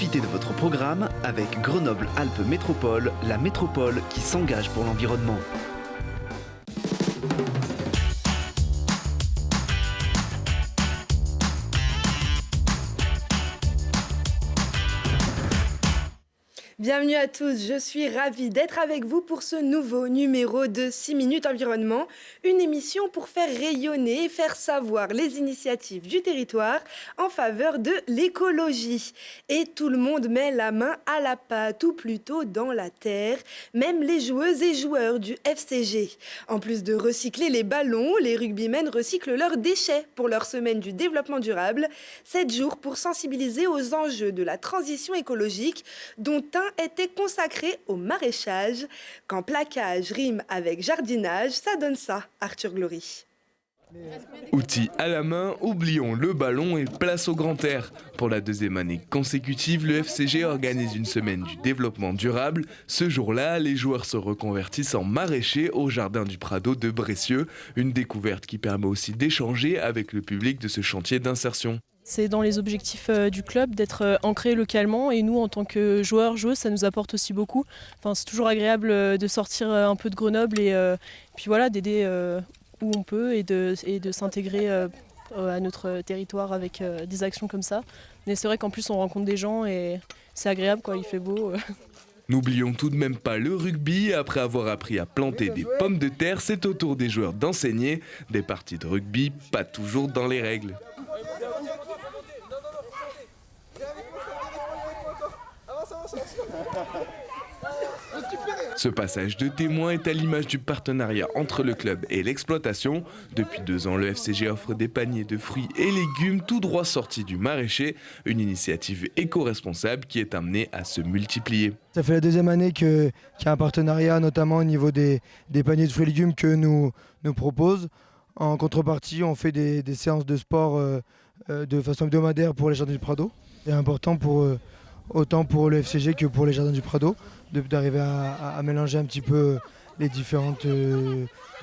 Profitez de votre programme avec Grenoble-Alpes Métropole, la métropole qui s'engage pour l'environnement. Bienvenue à tous, je suis ravie d'être avec vous pour ce nouveau numéro de 6 minutes environnement, une émission pour faire rayonner et faire savoir les initiatives du territoire en faveur de l'écologie. Et tout le monde met la main à la pâte, ou plutôt dans la terre, même les joueuses et joueurs du FCG. En plus de recycler les ballons, les rugbymen recyclent leurs déchets pour leur semaine du développement durable, 7 jours pour sensibiliser aux enjeux de la transition écologique, dont un était consacré au maraîchage. Quand plaquage rime avec jardinage, ça donne ça, Arthur Glory. Outils à la main, oublions le ballon et place au grand air. Pour la deuxième année consécutive, le FCG organise une semaine du développement durable. Ce jour-là, les joueurs se reconvertissent en maraîchers au jardin du Prado de Bressieux. Une découverte qui permet aussi d'échanger avec le public de ce chantier d'insertion. C'est dans les objectifs du club d'être ancré localement et nous en tant que joueurs, joueuses, ça nous apporte aussi beaucoup. Enfin, c'est toujours agréable de sortir un peu de Grenoble et puis voilà, d'aider où on peut et de s'intégrer à notre territoire avec des actions comme ça. Mais c'est vrai qu'en plus on rencontre des gens et c'est agréable quoi, il fait beau. N'oublions tout de même pas le rugby. Après avoir appris à planter des pommes de terre, c'est au tour des joueurs d'enseigner. Des parties de rugby, pas toujours dans les règles. Ce passage de témoin est à l'image du partenariat entre le club et l'exploitation. Depuis 2 ans, le FCG offre des paniers de fruits et légumes tout droit sortis du maraîcher. Une initiative éco-responsable qui est amenée à se multiplier. Ça fait la deuxième année qu'il y a un partenariat, notamment au niveau des paniers de fruits et légumes que nous propose. En contrepartie, on fait des séances de sport de façon hebdomadaire pour les jardins du Prado. C'est important autant pour le FCG que pour les jardins du Prado, d'arriver à mélanger un petit peu les différentes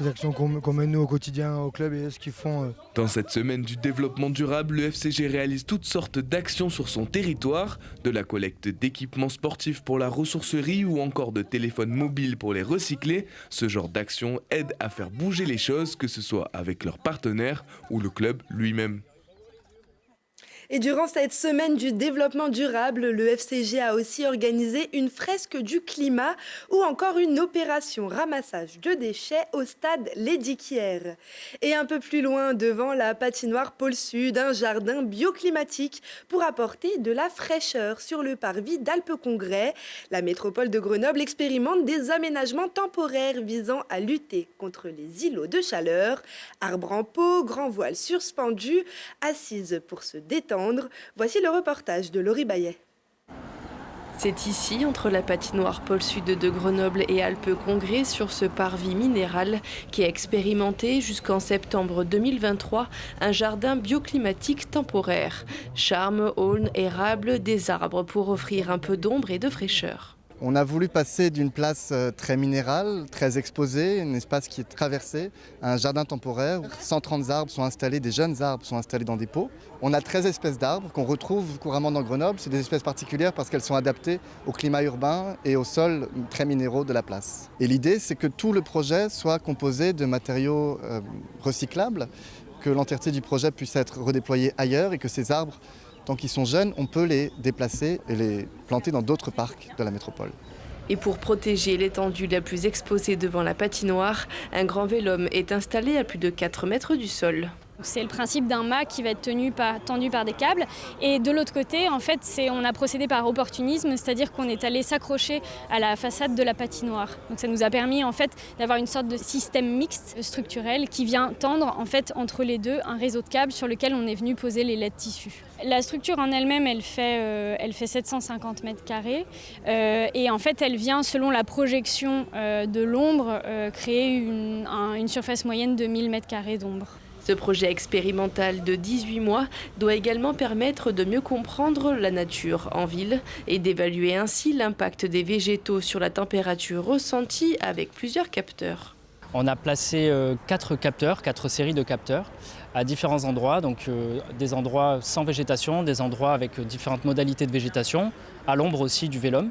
actions qu'on mène nous au quotidien au club et ce qu'ils font. Dans cette semaine du développement durable, le FCG réalise toutes sortes d'actions sur son territoire, de la collecte d'équipements sportifs pour la ressourcerie ou encore de téléphones mobiles pour les recycler. Ce genre d'action aide à faire bouger les choses, que ce soit avec leurs partenaires ou le club lui-même. Et durant cette semaine du développement durable, le FCG a aussi organisé une fresque du climat ou encore une opération ramassage de déchets au stade Lédiquière. Et un peu plus loin, devant la patinoire Pôle Sud, un jardin bioclimatique pour apporter de la fraîcheur sur le parvis d'Alpes-Congrès. La métropole de Grenoble expérimente des aménagements temporaires visant à lutter contre les îlots de chaleur. Arbres en pot, grands voiles suspendus, assises pour se détendre. Voici le reportage de Laurie Bayet. C'est ici, entre la patinoire Pôle Sud de Grenoble et Alpes-Congrès, sur ce parvis minéral, qui a expérimenté jusqu'en septembre 2023 un jardin bioclimatique temporaire. Charme, aulne, érable, des arbres pour offrir un peu d'ombre et de fraîcheur. On a voulu passer d'une place très minérale, très exposée, un espace qui est traversé, à un jardin temporaire. 130 arbres sont installés, des jeunes arbres sont installés dans des pots. On a 13 espèces d'arbres qu'on retrouve couramment dans Grenoble. C'est des espèces particulières parce qu'elles sont adaptées au climat urbain et aux sols très minéraux de la place. Et l'idée, c'est que tout le projet soit composé de matériaux recyclables, que l'entièreté du projet puisse être redéployée ailleurs et que ces arbres, tant qu'ils sont jeunes, on peut les déplacer et les planter dans d'autres parcs de la métropole. Et pour protéger l'étendue la plus exposée devant la patinoire, un grand vélum est installé à plus de 4 mètres du sol. C'est le principe d'un mât qui va être tendu par des câbles. Et de l'autre côté, en fait, on a procédé par opportunisme, c'est-à-dire qu'on est allé s'accrocher à la façade de la patinoire. Donc ça nous a permis en fait d'avoir une sorte de système mixte structurel qui vient tendre en fait entre les deux un réseau de câbles sur lequel on est venu poser les laides tissus. La structure en elle-même, elle fait 750 mètres carrés et en fait, elle vient selon la projection de l'ombre créer une surface moyenne de 1000 mètres carrés d'ombre. Ce projet expérimental de 18 mois doit également permettre de mieux comprendre la nature en ville et d'évaluer ainsi l'impact des végétaux sur la température ressentie avec plusieurs capteurs. On a placé 4 capteurs, 4 séries de capteurs à différents endroits, donc des endroits sans végétation, des endroits avec différentes modalités de végétation, à l'ombre aussi du vélum,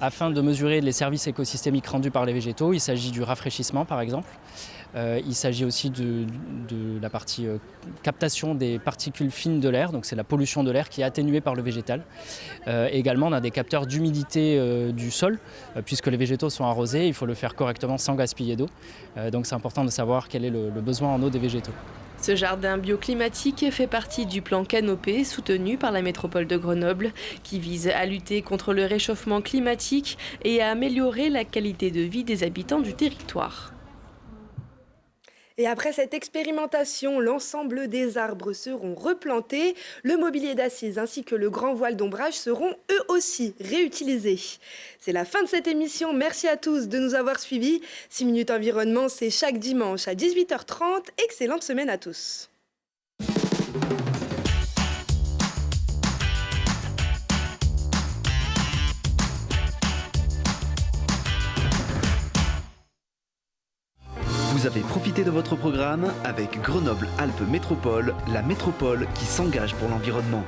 afin de mesurer les services écosystémiques rendus par les végétaux. Il s'agit du rafraîchissement par exemple. Il s'agit aussi de la partie captation des particules fines de l'air, donc c'est la pollution de l'air qui est atténuée par le végétal. Également, on a des capteurs d'humidité du sol, puisque les végétaux sont arrosés, il faut le faire correctement sans gaspiller d'eau. Donc c'est important de savoir quel est le besoin en eau des végétaux. Ce jardin bioclimatique fait partie du plan Canopée soutenu par la métropole de Grenoble qui vise à lutter contre le réchauffement climatique et à améliorer la qualité de vie des habitants du territoire. Et après cette expérimentation, l'ensemble des arbres seront replantés. Le mobilier d'assises ainsi que le grand voile d'ombrage seront eux aussi réutilisés. C'est la fin de cette émission. Merci à tous de nous avoir suivis. 6 minutes environnement, c'est chaque dimanche à 18h30. Excellente semaine à tous. Vous avez profité de votre programme avec Grenoble-Alpes Métropole, la métropole qui s'engage pour l'environnement.